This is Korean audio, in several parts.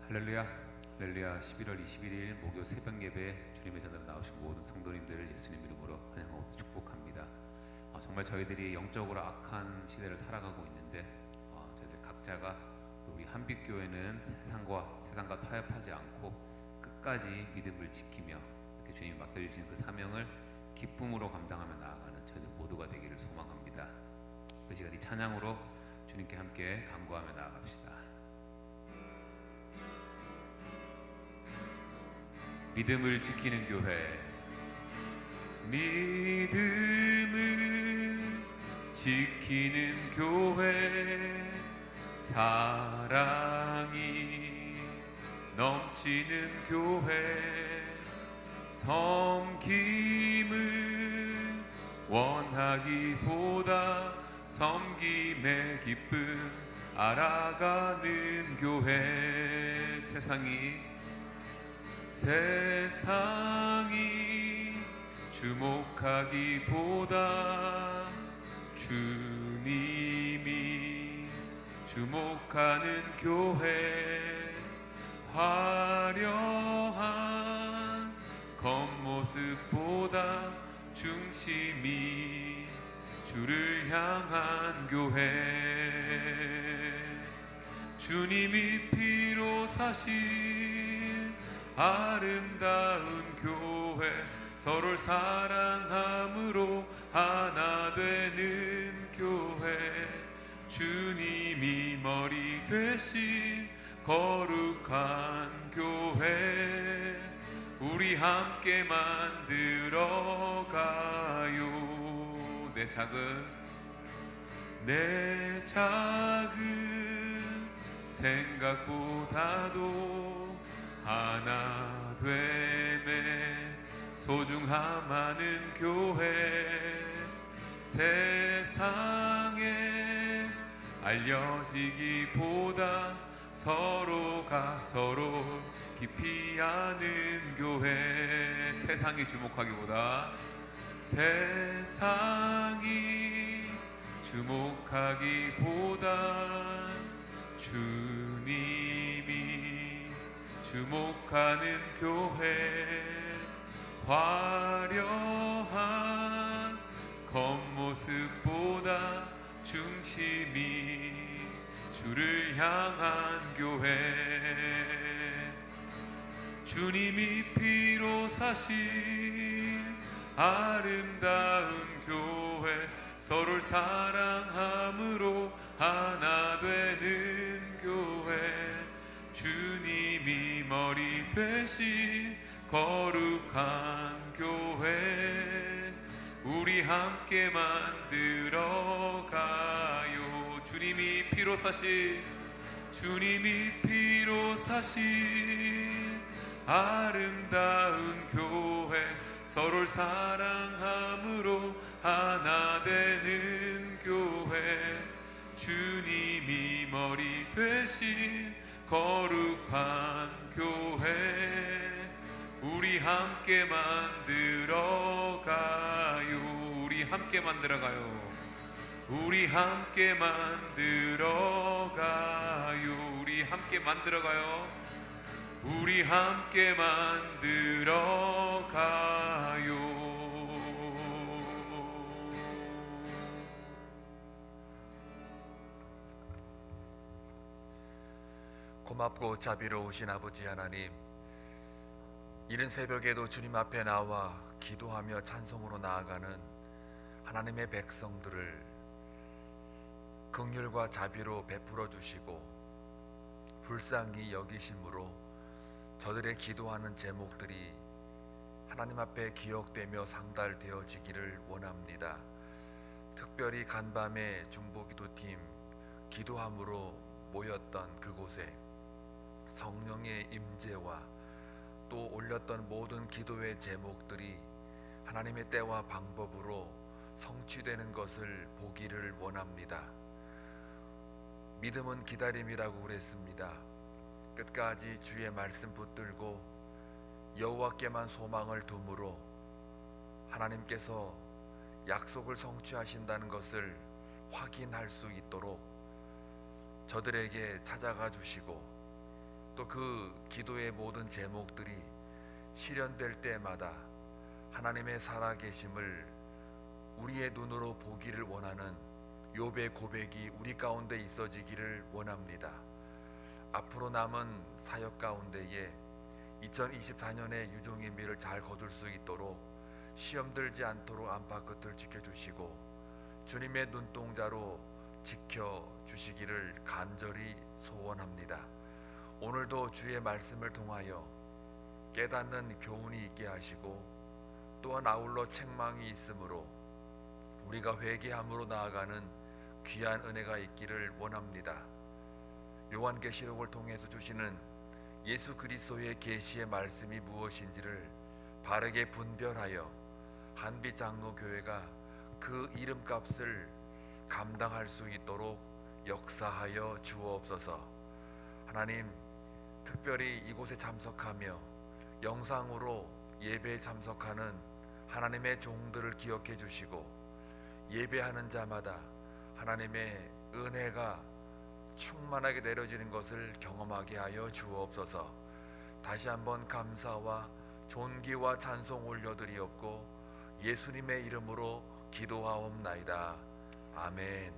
할렐루야, 할렐루야. 11월 21일 목요 새벽 예배 주님의 전으로 나오신 모든 성도님들을 예수님 이름으로 환영하고 축복합니다. 정말 저희들이 영적으로 악한 시대를 살아가고 있는데 저희들 각자가 또 우리 한빛교회는 세상과 타협하지 않고 끝까지 믿음을 지키며 이렇게 주님이 맡겨주신 그 사명을 기쁨으로 감당하며 나아가는 저희들 모두가 되기를 소망합니다. 그 시간 이 찬양으로 주님께 함께 간구하며 나아갑시다. 믿음을 지키는 교회, 믿음을 지키는 교회, 사랑이 넘치는 교회, 섬김을 원하기보다 섬김의 기쁨 알아가는 교회. 세상이 주목하기보다 주님이 주목하는 교회, 화려한 겉모습보다 중심이 주를 향한 교회, 주님이 피로 사신 아름다운 교회, 서로를 사랑함으로 하나 되는 교회, 주님이 머리 되신 거룩한 교회, 우리 함께 만들어가요. 내 작은 생각보다도 하나 되네 소중함하는 교회, 세상에 알려지기보다 서로가 서로 깊이 아는 교회, 세상이 주목하기보다 주님이 주목하는 교회, 화려한 겉모습보다 중심이 주를 향한 교회, 주님이 피로 사신 아름다운 교회, 서로를 사랑함으로 하나 되는 교회, 주님이 머리 되신 거룩한 교회, 우리 함께 만들어가요. 주님이 피로 사신 아름다운 교회, 서로를 사랑함으로 하나 되는 교회, 주님이 머리 되신 거룩한 교회, 우리 함께 만들어가요. 우리 함께 만들어가요. 우리 함께 만들어가요. 우리 함께 만들어가요. 우리 함께 만들어가요. 고맙고 자비로우신 아버지 하나님, 이른 새벽에도 주님 앞에 나와 기도하며 찬송으로 나아가는 하나님의 백성들을 긍휼과 자비로 베풀어 주시고 불쌍히 여기심으로 저들의 기도하는 제목들이 하나님 앞에 기억되며 상달되어지기를 원합니다. 특별히 간밤에 중보기도팀 기도함으로 모였던 그곳에 성령의 임재와 또 올렸던 모든 기도의 제목들이 하나님의 때와 방법으로 성취되는 것을 보기를 원합니다. 믿음은 기다림이라고 그랬습니다. 끝까지 주의 말씀 붙들고 여호와께만 소망을 두므로 하나님께서 약속을 성취하신다는 것을 확인할 수 있도록 저들에게 찾아가 주시고 또 그 기도의 모든 제목들이 실현될 때마다 하나님의 살아계심을 우리의 눈으로 보기를 원하는 욥의 고백이 우리 가운데 있어지기를 원합니다. 앞으로 남은 사역 가운데에 2024년의 유종의 미를 잘 거둘 수 있도록 시험 들지 않도록 안팎 끝을 지켜주시고 주님의 눈동자로 지켜주시기를 간절히 소원합니다. 오늘도 주의 말씀을 통하여 깨닫는 교훈이 있게 하시고 또한 아울러 책망이 있으므로 우리가 회개함으로 나아가는 귀한 은혜가 있기를 원합니다. 요한계시록을 통해서 주시는 예수 그리스도의 계시의 말씀이 무엇인지를 바르게 분별하여 한빛장로교회가 그 이름값을 감당할 수 있도록 역사하여 주옵소서. 하나님, 특별히 이곳에 참석하며 영상으로 예배에 참석하는 하나님의 종들을 기억해 주시고 예배하는 자마다 하나님의 은혜가 충만하게 내려지는 것을 경험하게 하여 주옵소서. 다시 한번 감사와 존귀와 찬송 올려드리옵고 예수님의 이름으로 기도하옵나이다. 아멘.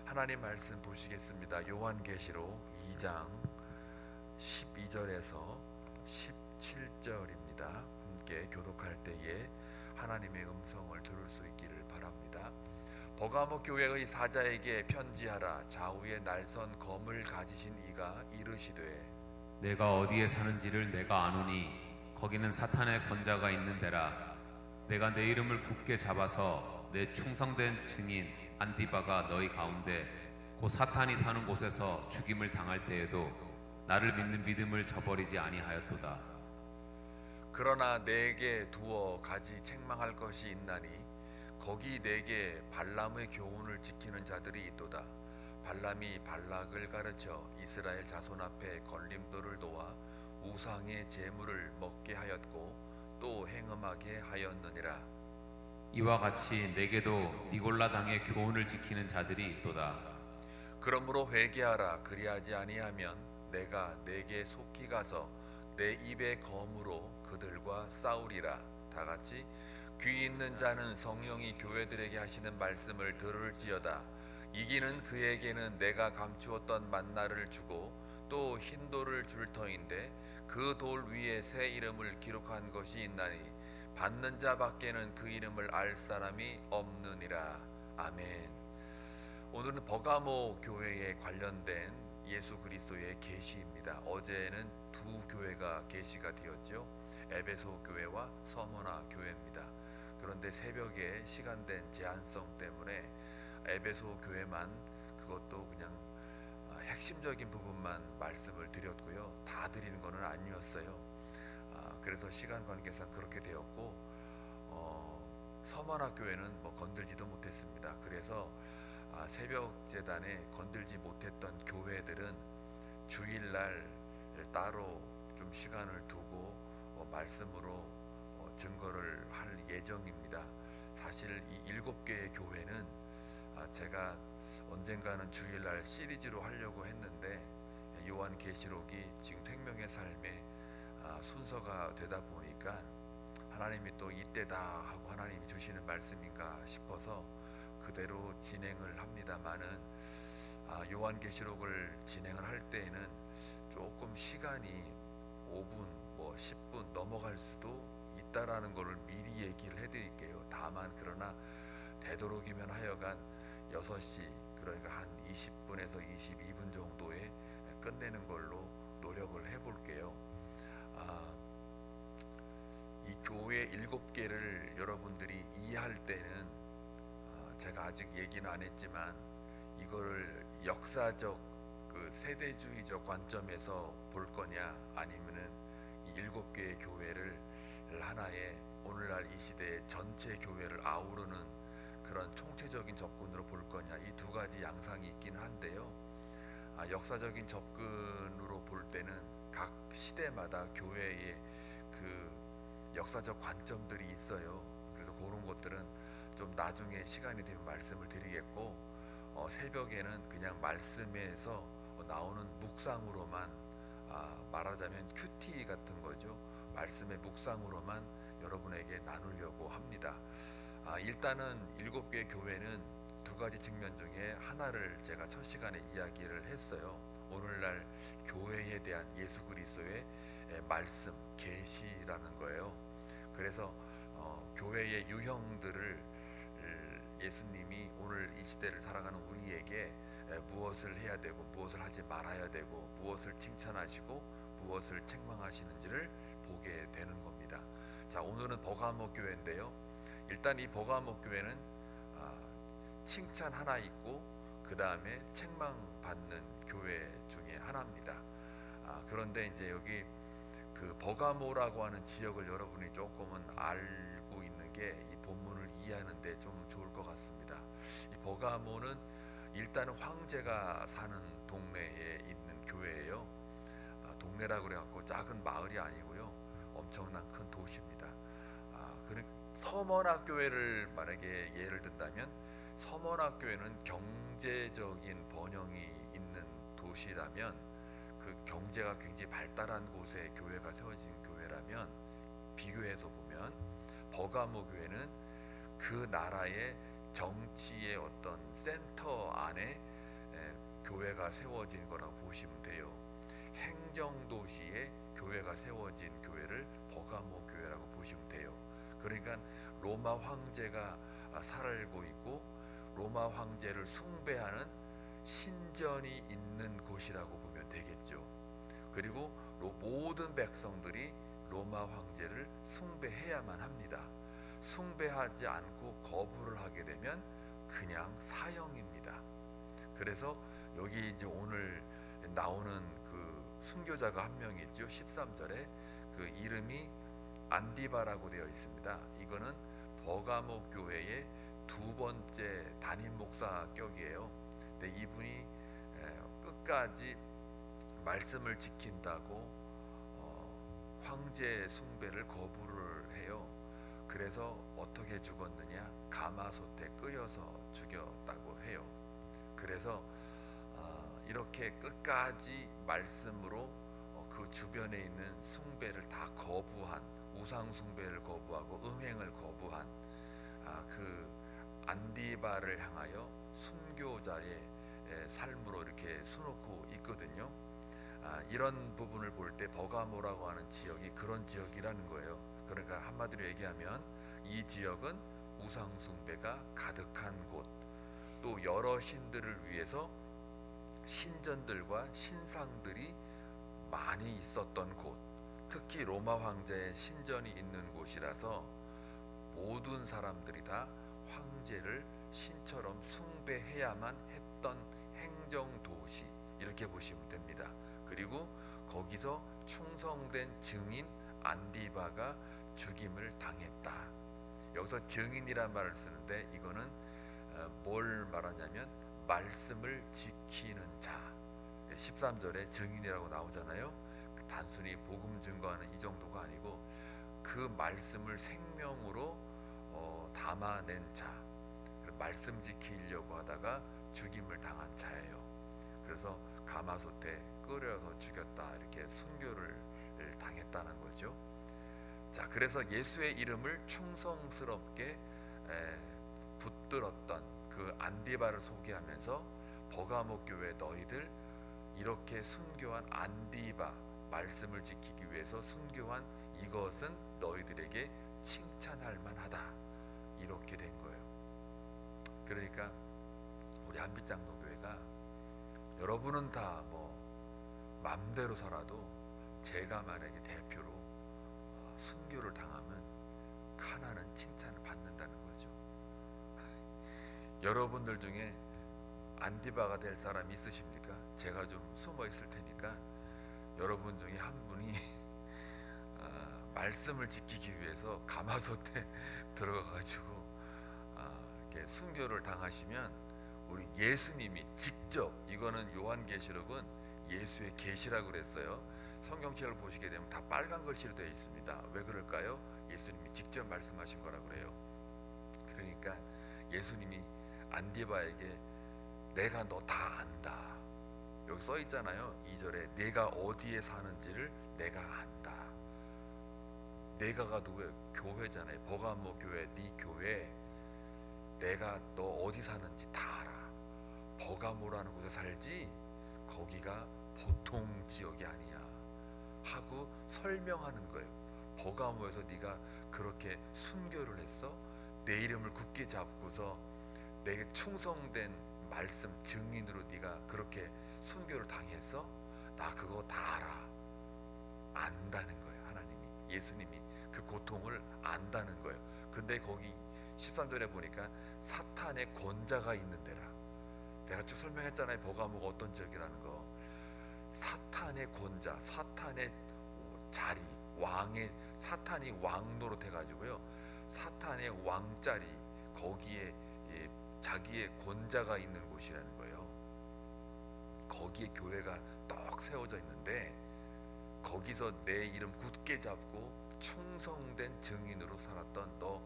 하나님 말씀 보시겠습니다. 요한계시록 2장 12절에서 17절입니다. 함께 교독할 때에 하나님의 음성을 들을 수 있기를 바랍니다. 버가모 교회의 사자에게 편지하라. 좌우에 날선 검을 가지신 이가 이르시되 내가 어디에 사는지를 내가 아노니 거기는 사탄의 권자가 있는 데라. 내가 내 이름을 굳게 잡아서 내 충성된 증인 안디바가 너희 가운데 곧 사탄이 사는 곳에서 죽임을 당할 때에도 나를 믿는 믿음을 저버리지 아니하였도다. 그러나 내게 두어 가지 책망할 것이 있나니 거기 내게 발람의 교훈을 지키는 자들이 있도다. 발람이 발락을 가르쳐 이스라엘 자손 앞에 걸림돌을 놓아 우상의 제물을 먹게 하였고 또 행음하게 하였느니라. 이와 같이 내게도 니골라 당의 교훈을 지키는 자들이 있도다. 그러므로 회개하라. 그리하지 아니하면 내가 내게 속히 가서 내 입의 검으로 그들과 싸우리라. 다 같이 귀 있는 자는 성령이 교회들에게 하시는 말씀을 들을지어다. 이기는 그에게는 내가 감추었던 만나를 주고 또 흰 돌을 줄 터인데 그 돌 위에 새 이름을 기록한 것이 있나니 받는 자 밖에는 그 이름을 알 사람이 없느니라. 아멘. 오늘은 버가모 교회에 관련된 예수 그리스도의 계시입니다. 어제는 두 교회가 계시가 되었죠. 에베소 교회와 서머나 교회입니다. 그런데 새벽에 시간된 제한성 때문에 에베소 교회만 그것도 그냥 핵심적인 부분만 말씀을 드렸고요. 다 드리는 것은 아니었어요. 그래서 시간 관계상 그렇게 되었고 서머나 교회는 뭐 건들지도 못했습니다. 그래서 새벽 재단에 건들지 못했던 교회들은 주일날 따로 좀 시간을 두고 말씀으로 증거를 할 예정입니다. 사실 이 7개의 교회는 제가 언젠가는 주일날 시리즈로 하려고 했는데 요한계시록이 지금 생명의 삶의 순서가 되다 보니까 하나님이 또 이때다 하고 하나님이 주시는 말씀인가 싶어서 그대로 진행을 합니다마는 요한계시록을 진행을 할 때에는 조금 시간이 5분 뭐 10분 넘어갈 수도 있다라는 것을 미리 얘기를 해드릴게요. 다만 그러나 되도록이면 하여간 6시 그러니까 한 20분에서 22분 정도에 끝내는 걸로 노력을 해볼게요. 이 교회 7개를 여러분들이 이해할 때는 제가 아직 얘기는 안 했지만 이거를 역사적 그 세대주의적 관점에서 볼 거냐 아니면은 이 7개의 교회를 하나의 오늘날 이 시대의 전체 교회를 아우르는 그런 총체적인 접근으로 볼 거냐 이 두 가지 양상이 있긴 한데요. 역사적인 접근으로 볼 때는 각 시대마다 교회의 그 역사적 관점들이 있어요. 그래서 그런 것들은 좀 나중에 시간이 되면 말씀을 드리겠고 새벽에는 그냥 말씀에서 나오는 묵상으로만 말하자면 큐티 같은 거죠. 말씀의 묵상으로만 여러분에게 나누려고 합니다. 일단은 7개 교회는 두 가지 측면 중에 하나를 제가 첫 시간에 이야기를 했어요. 오늘날 교회에 대한 예수 그리스도의 말씀, 계시라는 거예요. 그래서 교회의 유형들을 예수님이 오늘 이 시대를 살아가는 우리에게 무엇을 해야 되고 무엇을 하지 말아야 되고 무엇을 칭찬하시고 무엇을 책망하시는지를 보게 되는 겁니다. 자, 오늘은 버가모 교회인데요. 일단 이 버가모 교회는 칭찬 하나 있고 그 다음에 책망받는 교회 중에 하나입니다. 그런데 이제 여기 그 버가모라고 하는 지역을 여러분이 조금은 알고 있는 게 이 본문을 이해하는데 좀 좋을 것 같습니다. 이 버가모는 일단은 황제가 사는 동네에 있는 교회예요. 동네라고 그래갖고 작은 마을이 아니고요, 엄청난 큰 도시입니다. 서머나 교회를 만약에 예를 든다면 서머나 교회는 경제적인 번영이 있는 도시라면, 그 경제가 굉장히 발달한 곳에 교회가 세워진 교회라면, 비교해서 보면 버가모 교회는 그 나라의 정치의 어떤 센터 안에 교회가 세워진 거라고 보시면 돼요. 행정도시에 교회가 세워진 교회를 버가모 교회라고 보시면 돼요. 그러니까 로마 황제가 살고 있고 로마 황제를 숭배하는 신전이 있는 곳이라고 보면 되겠죠. 그리고 모든 백성들이 로마 황제를 숭배해야만 합니다. 숭배하지 않고 거부를 하게 되면 그냥 사형입니다. 그래서 여기 이제 오늘 나오는 그 순교자가 한 명 있죠. 13절에 그 이름이 안디바라고 되어 있습니다. 이거는 버가모 교회의 두 번째 담임 목사격이에요. 근데 이분이 끝까지 말씀을 지킨다고 황제 숭배를 거부를 해요. 그래서 어떻게 죽었느냐? 가마솥에 끓여서 죽였다고 해요. 그래서 이렇게 끝까지 말씀으로 그 주변에 있는 숭배를 다 거부한, 우상 숭배를 거부하고 음행을 거부한 그 안디바를 향하여 순교자의 삶으로 이렇게 수놓고 있거든요. 이런 부분을 볼 때 버가모라고 하는 지역이 그런 지역이라는 거예요. 그러니까 한마디로 얘기하면 이 지역은 우상 숭배가 가득한 곳, 또 여러 신들을 위해서 신전들과 신상들이 많이 있었던 곳, 특히 로마 황제의 신전이 있는 곳이라서 모든 사람들이 다 황제를 신처럼 숭배해야만 했던 행정도시, 이렇게 보시면 됩니다. 그리고 거기서 충성된 증인 안디바가 죽임을 당했다. 여기서 증인이란 말을 쓰는데 이거는 뭘 말하냐면 말씀을 지키는 자. 13절에 증인이라고 나오잖아요. 단순히 복음 증거하는 이 정도가 아니고 그 말씀을 생명으로 담아낸 자, 말씀 지키려고 하다가 죽임을 당한 자예요. 그래서 가마솥에 끓여서 죽였다, 이렇게 순교를 당했다는 거죠. 자, 그래서 예수의 이름을 충성스럽게 붙들었던 그 안디바를 소개하면서 버가모 교회 너희들 이렇게 순교한 안디바, 말씀을 지키기 위해서 순교한 이것은 너희들에게 칭찬할 만하다, 이렇게 된 거예요. 그러니까 우리 한빛장로교회가, 여러분은 다 뭐 맘대로 살아도 제가 만약에 대표로 순교를 당하면 하나는 칭찬을 받는다는 거죠. 여러분들 중에 안디바가 될 사람이 있으십니까? 제가 좀 숨어 있을 테니까 여러분 중에 한 분이 말씀을 지키기 위해서 가마솥에 들어가가지고 이렇게 순교를 당하시면 우리 예수님이 직접, 이거는 요한계시록은 예수의 계시라고 그랬어요. 성경책을 보시게 되면 다 빨간 글씨로 되어 있습니다. 왜 그럴까요? 예수님이 직접 말씀하신 거라 그래요. 그러니까 예수님이 안디바에게 내가 너 다 안다, 여기 써 있잖아요. 2절에 내가 어디에 사는지를 내가 안다. 내가가 누구예요? 교회잖아요. 버가모 교회, 네 교회. 내가 너 어디 사는지 다 알아. 버가모라는 곳에 살지 거기가 보통 지역이 아니야 하고 설명하는 거예요. 버가모에서 네가 그렇게 순교를 했어? 내 이름을 굳게 잡고서 내게 충성된 말씀 증인으로 네가 그렇게 순교를 당했어? 나 그거 다 알아. 안다는 거예요. 하나님이, 예수님이 그 고통을 안다는 거예요. 근데 거기 13절에 보니까 사탄의 권자가 있는 데라. 내가 쭉 설명했잖아요. 버가모가 어떤 지역이라는 거. 사탄의 권자, 사탄의 자리, 왕의, 사탄이 왕 노릇해가지고요, 사탄의 왕자리, 거기에 자기의 권자가 있는 곳이라는 거예요. 거기에 교회가 떡 세워져 있는데 거기서 내 이름 굳게 잡고 충성된 증인으로 살았던 너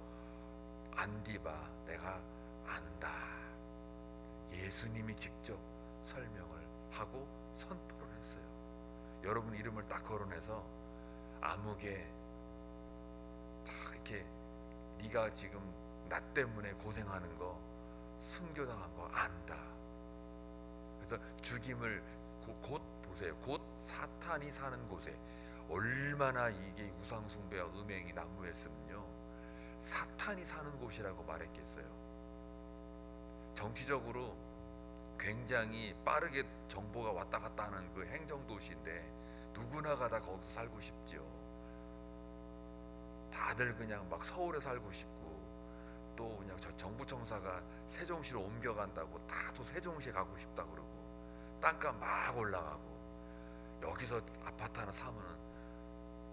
안디바 내가 안다. 예수님이 직접 설명을 하고 선포를 했어요. 여러분 이름을 딱 거론해서 암흑에 딱 이렇게 네가 지금 나 때문에 고생하는 거, 순교당한 거 안다. 그래서 죽임을 곧 보세요. 곧 사탄이 사는 곳에 얼마나 이게 우상숭배와 음행이 난무했으면요, 사탄이 사는 곳이라고 말했겠어요. 정치적으로 굉장히 빠르게 정보가 왔다 갔다 하는 그 행정도시인데 누구나가 다 거기서 살고 싶죠. 다들 그냥 막 서울에 살고 싶고, 또 그냥 저 정부청사가 세종시로 옮겨간다고 다 또 세종시에 가고 싶다 그러고, 땅값 막 올라가고, 여기서 아파트 하나 사면은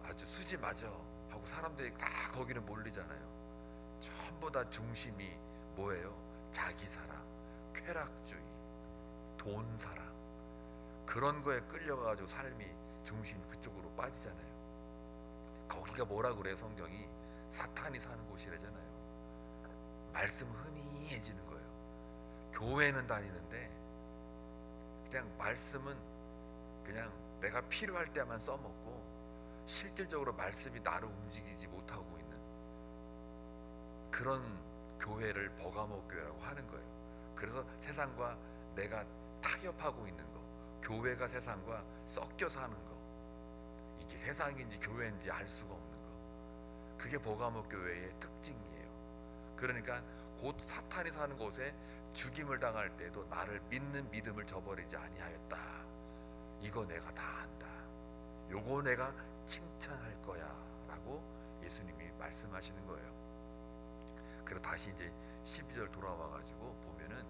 아주 수지 맞아 하고 사람들이 다 거기는 몰리잖아요. 전부 다 중심이 뭐예요? 자기 사랑, 쾌락주의, 돈 사랑, 그런 거에 끌려가지고 삶이 중심이 그쪽으로 빠지잖아요. 거기가 뭐라 그래요? 성경이 사탄이 사는 곳이래잖아요. 말씀 흐미해지는 거예요. 교회는 다니는데 그냥 말씀은 그냥 내가 필요할 때만 써먹고 실질적으로 말씀이 나를 움직이지 못하고 있는 그런 교회를 버가모 교회라고 하는 거예요. 그래서 세상과 내가 타협하고 있는 거, 교회가 세상과 섞여 사는 거, 이게 세상인지 교회인지 알 수가 없는 거, 그게 버가모 교회의 특징이에요. 그러니까 곧 사탄이 사는 곳에 죽임을 당할 때도 나를 믿는 믿음을 저버리지 아니하였다. 이거 내가 다 안다. 요거 내가 칭찬할 거야 라고 예수님이 말씀하시는 거예요. 그리고 다시 이제 12절 돌아와가지고 보면은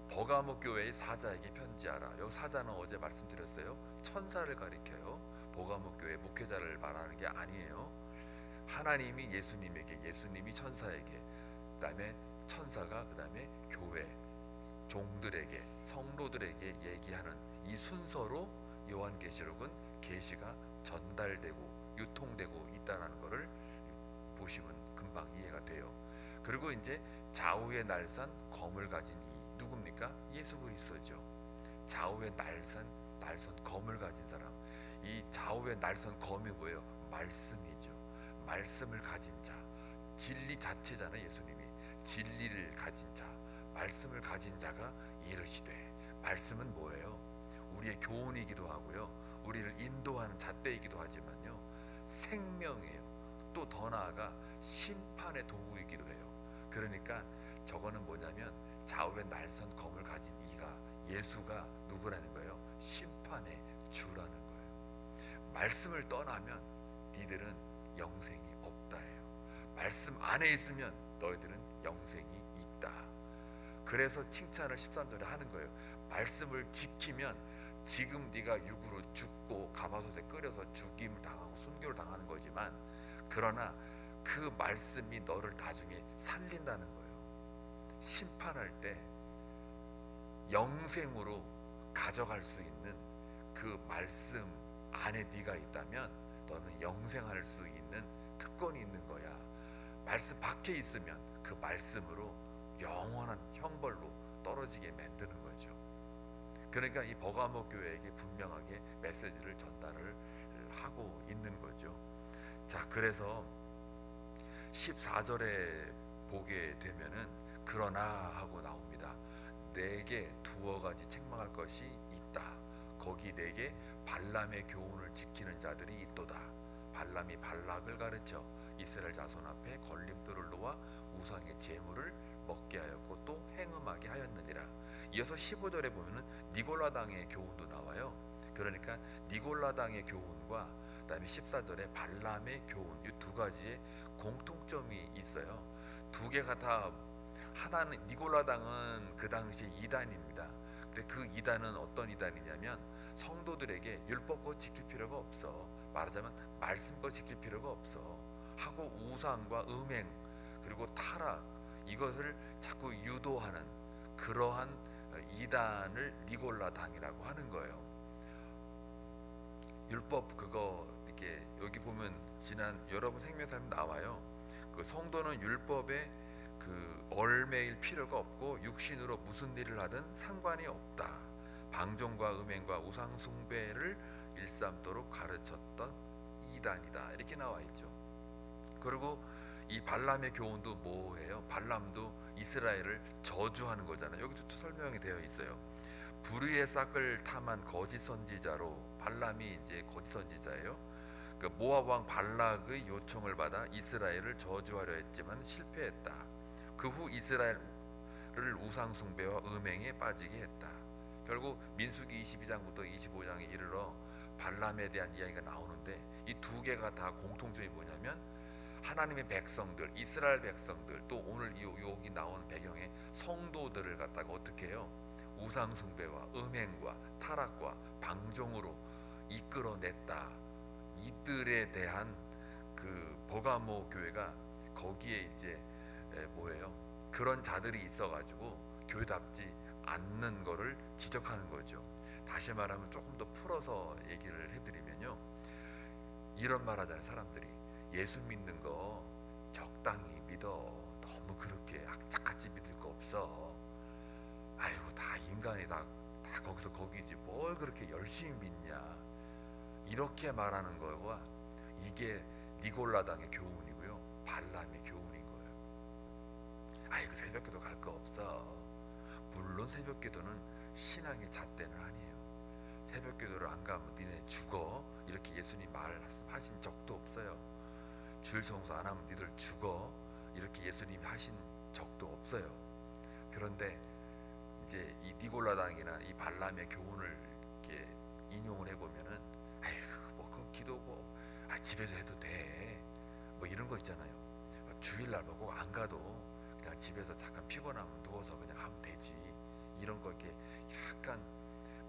버가모 교회의 사자에게 편지하라. 여기 사자는 어제 말씀드렸어요. 천사를 가리켜요. 버가모 교회 목회자를 말하는 게 아니에요. 하나님이 예수님에게, 예수님이 천사에게, 그 다음에 천사가 그 다음에 교회 종들에게, 성도들에게 얘기하는 이 순서로 요한계시록은 계시가 전달되고 유통되고 있다는 것을 보시면 금방 이해가 돼요. 그리고 이제 좌우의 날선 검을 가진 이 누굽니까? 예수 그리스도죠. 좌우의 날선 검을 가진 사람. 이 좌우의 날선 검이 뭐예요? 말씀이죠. 말씀을 가진 자, 진리 자체잖아요. 예수님이 진리를 가진 자, 말씀을 가진 자가 이르시되, 말씀은 뭐예요? 우리의 교훈이기도 하고요, 우리를 인도하는 잣대이기도 하지만요, 생명이에요. 또 더 나아가 심판의 도구이기도 해요. 그러니까 저거는 뭐냐면 좌우의 날선 검을 가진 이가, 예수가 누구라는 거예요? 심판의 주라는 거예요. 말씀을 떠나면 니들은 영생이 없다예요. 말씀 안에 있으면 너희들은 영생이 있다. 그래서 칭찬을 13절에 하는 거예요. 말씀을 지키면 지금 네가 육으로 죽고 가마솥에 끓여서 죽임을 당하고 순교를 당하는 거지만, 그러나 그 말씀이 너를 나중에 살린다는 거예요. 심판할 때 영생으로 가져갈 수 있는 그 말씀 안에 네가 있다면 너는 영생할 수 있는 특권이 있는 거야. 말씀 밖에 있으면 그 말씀으로 영원한 형벌로 떨어지게 만드는 거죠. 그러니까 이 버가모 교회에게 분명하게 메시지를 전달을 하고 있는 거죠. 자, 그래서 14절에 보게 되면은 그러나 하고 나옵니다. 내게 두어 가지 책망할 것이 있다. 거기 내게 발람의 교훈을 지키는 자들이 있도다. 발람이 발락을 가르쳐 이스라엘 자손 앞에 걸림돌을 놓아 우상의 제물을 먹게 하였고 또 행음하게 하였느니라. 이어서 15절에 보면은 니골라당의 교훈도 나와요. 그러니까 니골라당의 교훈과 그다음에 14절에 발람의 교훈, 이 두 가지의 공통점이 있어요. 두 개가 다, 하나는 니골라당은 그 당시 이단입니다. 근데 그 이단은 어떤 이단이냐면 성도들에게 율법과 지킬 필요가 없어, 말하자면 말씀과 지킬 필요가 없어 하고 우상과 음행 그리고 타락, 이것을 자꾸 유도하는 그러한 이단을 니골라당이라고 하는 거예요. 율법 그거 이렇게 여기 보면 지난 여러분 생명사님 나와요. 그 성도는 율법에 그 얼매일 필요가 없고 육신으로 무슨 일을 하든 상관이 없다. 방종과 음행과 우상 숭배를 일삼도록 가르쳤던 이단이다. 이렇게 나와 있죠. 그리고 이 발람의 교훈도 뭐예요? 발람도 이스라엘을 저주하는 거잖아요. 여기도 설명이 되어 있어요. 불의의 싹을 탐한 거짓 선지자로, 발람이 이제 거짓 선지자예요. 그 모압 왕 발락의 요청을 받아 이스라엘을 저주하려 했지만 실패했다. 그 후 이스라엘을 우상 숭배와 음행에 빠지게 했다. 결국 민수기 22장부터 25장에 이르러 발람에 대한 이야기가 나오는데 이 두 개가 다 공통점이 뭐냐면 하나님의 백성들, 이스라엘 백성들, 또 오늘 여기 나온 배경에 성도들을 갖다가 어떻게 해요? 우상 숭배와 음행과 타락과 방종으로 이끌어냈다. 이들에 대한 그 버가모 교회가 거기에 이제 뭐예요? 그런 자들이 있어가지고 교회답지 않는 거를 지적하는 거죠. 다시 말하면 조금 더 풀어서 얘기를 해드리면요, 이런 말 하잖아요. 사람들이 예수 믿는 거 적당히 믿어. 너무 그렇게 악착같이 믿을 거 없어. 아이고 다 인간이 다 거기서 거기지 뭘 그렇게 열심히 믿냐. 이렇게 말하는 거와 이게 니골라당의 교훈이고요, 발람의 교훈인 거예요. 아이고 새벽기도 갈 거 없어. 물론 새벽기도는 신앙의 잣대는 아니에요. 새벽기도를 안 가면 니네 죽어, 이렇게 예수님 말하신 적도 없어요. 주일 성수 안 하면 니들 죽어, 이렇게 예수님이 하신 적도 없어요. 그런데 이제 이 니골라당이나 이 발람의 교훈을 이렇게 인용을 해보면은 아이고 뭐 그 기도고 집에서 해도 돼, 뭐 이런 거 있잖아요. 주일날 뭐 꼭 안 가도 그냥 집에서 잠깐 피곤하면 누워서 그냥 하면 되지, 이런 거 이렇게 약간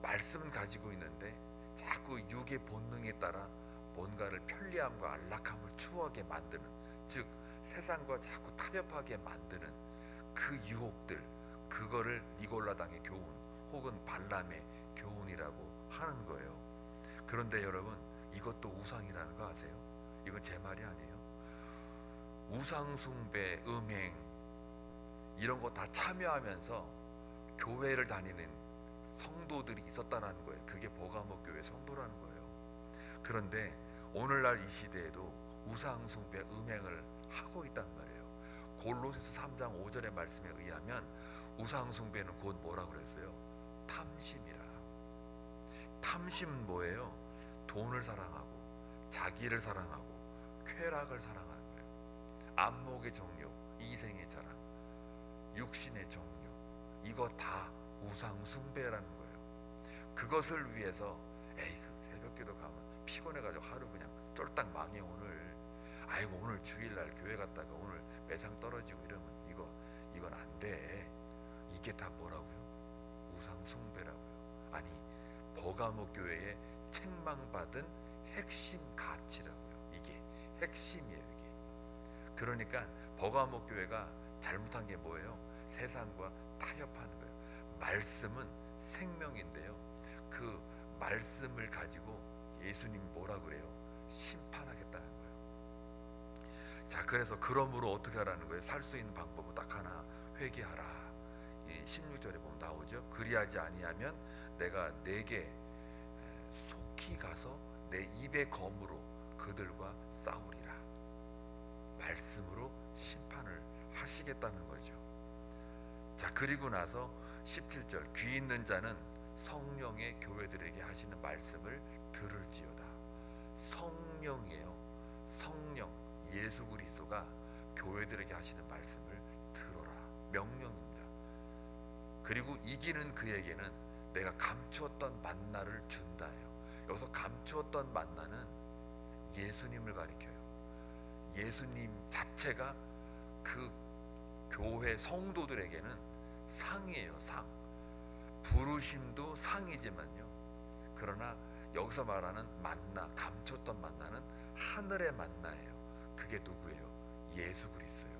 말씀은 가지고 있는데 자꾸 육의 본능에 따라 뭔가를 편리함과 안락함을 추구하게 만드는, 즉 세상과 자꾸 타협하게 만드는 그 유혹들, 그거를 니골라당의 교훈 혹은 발람의 교훈이라고 하는 거예요. 그런데 여러분, 이것도 우상이라는 거 아세요? 이건 제 말이 아니에요. 우상 숭배, 음행 이런 거 다 참여하면서 교회를 다니는 성도들이 있었다라는 거예요. 그게 버가모 교회 성도라는 거예요. 그런데 오늘날 이 시대에도 우상 숭배, 음행을 하고 있단 말이에요. 골로새서 3장 5절의 말씀에 의하면 우상 숭배는 곧 뭐라 그랬어요? 탐심이라. 탐심은 뭐예요? 돈을 사랑하고 자기를 사랑하고 쾌락을 사랑하는 거예요. 안목의 정욕, 이생의 자랑, 육신의 정욕, 이거 다 우상 숭배라는 거예요. 그것을 위해서 에이 새벽기도 가면 피곤해가지고 하루 그냥 쫄딱 망해 오늘. 아이고 오늘 주일날 교회 갔다가 오늘 매상 떨어지고 이러면 이건 안 돼. 이게 다 뭐라고요? 우상 숭배라고요. 아니 버가모 교회의 책망받은 핵심 가치라고요. 이게 핵심이에요. 이게. 그러니까 버가모 교회가 잘못한 게 뭐예요? 세상과 타협하는 거예요. 말씀은 생명인데요, 그 말씀을 가지고 예수님이 뭐라 그래요? 심판하겠다는 거예요. 자, 그래서 그러므로 어떻게 하라는 거예요? 살 수 있는 방법은 딱 하나, 회개하라. 이 16절에 보면 나오죠. 그리하지 아니하면 내가 내게 속히 가서 내 입의 검으로 그들과 싸우리라. 말씀으로 심판을 하시겠다는 거죠. 자, 그리고 나서 17절, 귀 있는 자는 성령의 교회들에게 하시는 말씀을 들을지어다. 성령이에요. 성령, 예수 그리스도가 교회들에게 하시는 말씀을 들어라. 명령입니다. 그리고 이기는 그에게는 내가 감추었던 만나를 준다예요. 여기서 감추었던 만나는 예수님을 가리켜요. 예수님 자체가 그 교회 성도들에게는 상이에요. 상. 부르심도 상이지만요, 그러나 여기서 말하는 만나, 감췄던 만나는 하늘의 만나예요. 그게 누구예요? 예수 그리스도예요.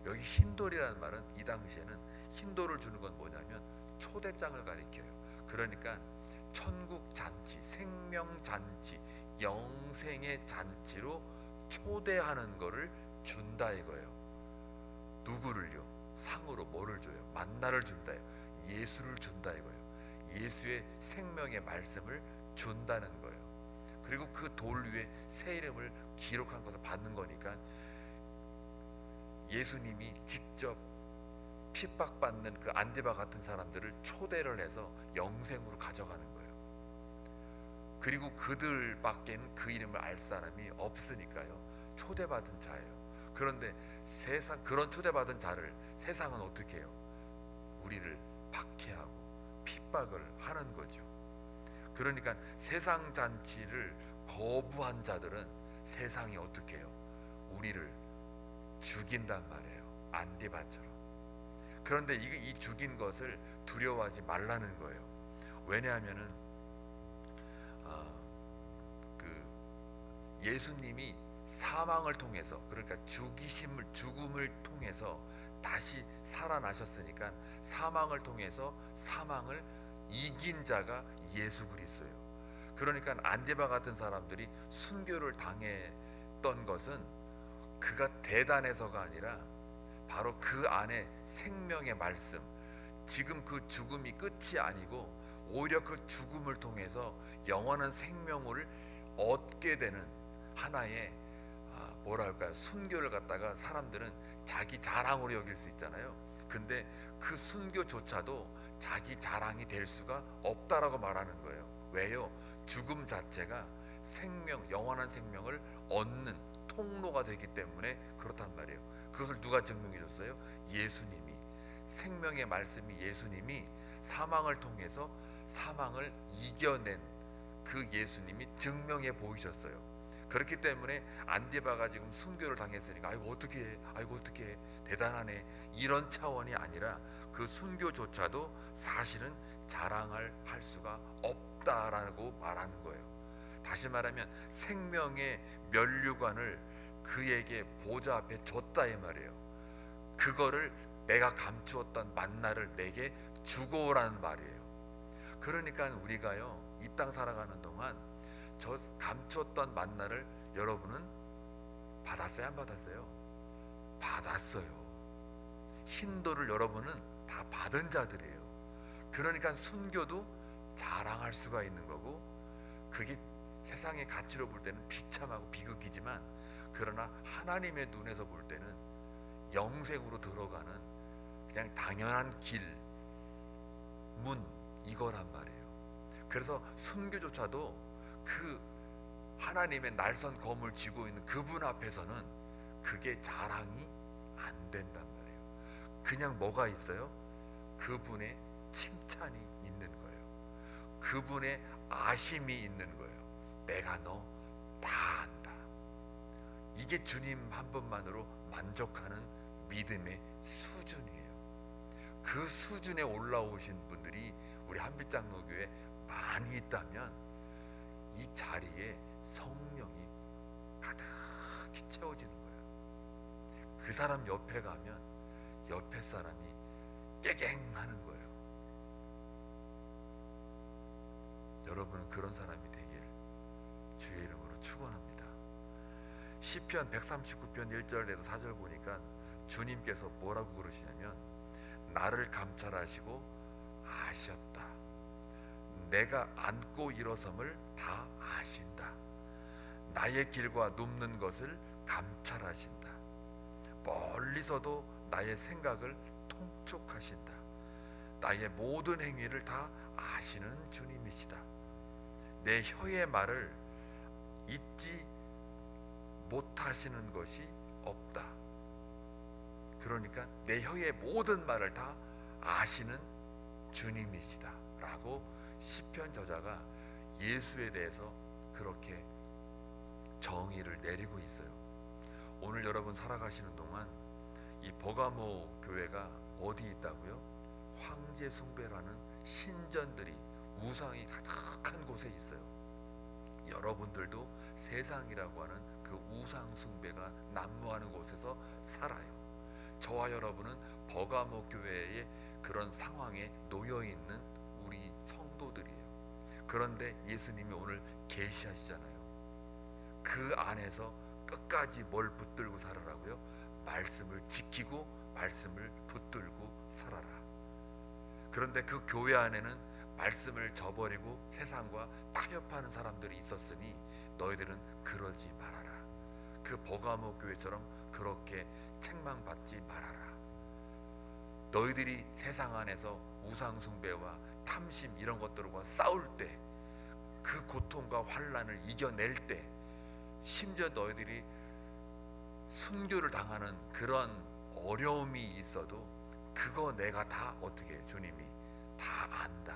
여기 흰돌이라는 말은 이 당시에는 흰돌을 주는 건 뭐냐면 초대장을 가리켜요. 그러니까 천국 잔치, 생명 잔치, 영생의 잔치로 초대하는 거를 준다 이거예요. 누구를요? 상으로 뭐를 줘요? 만나를 준다요. 예수를 준다 이거예요. 예수의 생명의 말씀을 준다는 거예요. 그리고 그 돌 위에 새 이름을 기록한 것을 받는 거니까 예수님이 직접 핍박받는 그 안디바 같은 사람들을 초대를 해서 영생으로 가져가는 거예요. 그리고 그들밖에는 그 이름을 알 사람이 없으니까요, 초대받은 자예요. 그런데 세상, 그런 초대받은 자를 세상은 어떻게 해요? 우리를 박해하고 핍박을 하는 거죠. 그러니까 세상 잔치를 거부한 자들은 세상이 어떻게 해요? 우리를 죽인단 말이에요. 안디바처럼. 그런데 이 죽인 것을 두려워하지 말라는 거예요. 왜냐하면은 예수님이 사망을 통해서, 그러니까 죽음을 통해서 다시 살아나셨으니까 사망을 통해서 사망을 이긴 자가 예수 그리스도예요. 그러니까 안디바 같은 사람들이 순교를 당했던 것은 그가 대단해서가 아니라 바로 그 안에 생명의 말씀, 지금 그 죽음이 끝이 아니고 오히려 그 죽음을 통해서 영원한 생명을 얻게 되는 하나의 뭐랄까요, 순교를 갖다가 사람들은 자기 자랑으로 여길 수 있잖아요. 근데 그 순교조차도 자기 자랑이 될 수가 없다라고 말하는 거예요. 왜요? 죽음 자체가 생명, 영원한 생명을 얻는 통로가 되기 때문에 그렇단 말이에요. 그것을 누가 증명해 줬어요? 예수님이. 생명의 말씀이 예수님이 사망을 통해서 사망을 이겨낸 그 예수님이 증명해 보이셨어요. 그렇기 때문에 안디바가 지금 순교를 당했으니까 아이고 어떻게 대단하네, 이런 차원이 아니라 그 순교조차도 사실은 자랑할 할 수가 없다라고 말하는 거예요. 다시 말하면 생명의 면류관을 그에게 보좌 앞에 줬다 이 말이에요. 그거를 내가 감추었던 만나를 내게 주고 오라는 말이에요. 그러니까 우리가요, 이 땅 살아가는 동안 저 감췄던 만나를 여러분은 받았어요, 안 받았어요? 받았어요. 흰돌을 여러분은 다 받은 자들이에요. 그러니까 순교도 자랑할 수가 있는 거고, 그게 세상의 가치로 볼 때는 비참하고 비극이지만, 그러나 하나님의 눈에서 볼 때는 영생으로 들어가는 그냥 당연한 길, 문, 이거란 말이에요. 그래서 순교조차도 그 하나님의 날선 검을 쥐고 있는 그분 앞에서는 그게 자랑이 안 된단 말이에요. 그냥 뭐가 있어요? 그분의 칭찬이 있는 거예요. 그분의 아심이 있는 거예요. 내가 너 다 안다. 이게 주님 한 분만으로 만족하는 믿음의 수준이에요. 그 수준에 올라오신 분들이 우리 한빛장로교회에 많이 있다면 이 자리에 성령이 가득히 채워지는 거예요. 그 사람 옆에 가면 옆에 사람이 깨갱하는 거예요. 여러분은 그런 사람이 되길 주의 이름으로 축원합니다. 시편 139편 1절에서 4절 보니까 주님께서 뭐라고 그러시냐면, 나를 감찰하시고 아셨다. 내가 앉고 일어섬을 다 아신다. 나의 길과 눕는 것을 감찰하신다. 멀리서도 나의 생각을 통촉하신다. 나의 모든 행위를 다 아시는 주님이시다. 내 혀의 말을 잊지 못하시는 것이 없다. 그러니까 내 혀의 모든 말을 다 아시는 주님이시다 라고 시편 저자가 예수에 대해서 그렇게 정의를 내리고 있어요. 오늘 여러분 살아가시는 동안 이 버가모 교회가 어디 있다고요? 황제 숭배라는 신전들이, 우상이 가득한 곳에 있어요. 여러분들도 세상이라고 하는 그 우상 숭배가 난무하는 곳에서 살아요. 저와 여러분은 버가모 교회의 그런 상황에 놓여 있는 우리 성도들이에요. 그런데 예수님이 오늘 계시하시잖아요. 그 안에서 끝까지 뭘 붙들고 살아라고요? 말씀을 지키고 말씀을 붙들고 살아라. 그런데 그 교회 안에는 말씀을 저버리고 세상과 타협하는 사람들이 있었으니 너희들은 그러지 말아라. 그 버가모 교회처럼 그렇게 책망받지 말아라. 너희들이 세상 안에서 우상 숭배와 탐심 이런 것들과 싸울 때, 그 고통과 환난을 이겨낼 때, 심지어 너희들이 순교를 당하는 그런 어려움이 있어도 그거 내가 다 어떻게 해? 주님이 다 안다.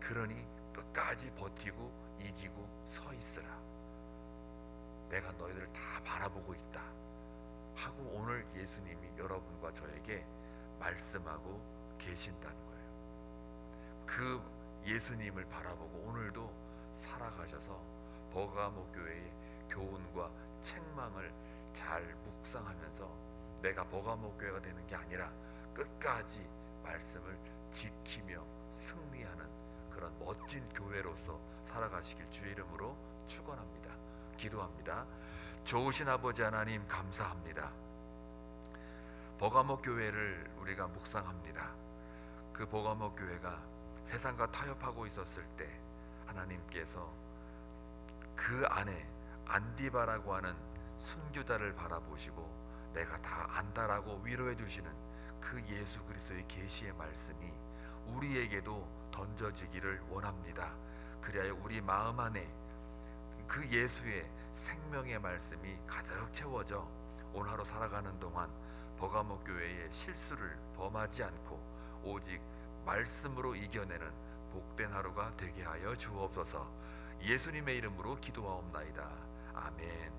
그러니 끝까지 버티고 이기고 서 있으라. 내가 너희들을 다 바라보고 있다 하고 오늘 예수님이 여러분과 저에게 말씀하고 계신다는 거예요. 그 예수님을 바라보고 오늘도 살아가셔서 버가모 교회의 교훈과 책망을 잘 묵상하면서 내가 버가모 교회가 되는 게 아니라 끝까지 말씀을 지키며 승리하는 그런 멋진 교회로서 살아가시길 주의 이름으로 축원합니다. 기도합니다. 좋으신 아버지 하나님 감사합니다. 버가모 교회를 우리가 묵상합니다. 그 버가모 교회가 세상과 타협하고 있었을 때 하나님께서 그 안에 안디바라고 하는 순교자를 바라보시고 내가 다 안다라고 위로해 주시는 그 예수 그리스도의 계시의 말씀이 우리에게도 던져지기를 원합니다. 그래야 우리 마음 안에 그 예수의 생명의 말씀이 가득 채워져 오늘 하루 살아가는 동안 버가모 교회의 실수를 범하지 않고 오직 말씀으로 이겨내는 복된 하루가 되게 하여 주옵소서. 예수님의 이름으로 기도하옵나이다. 아멘.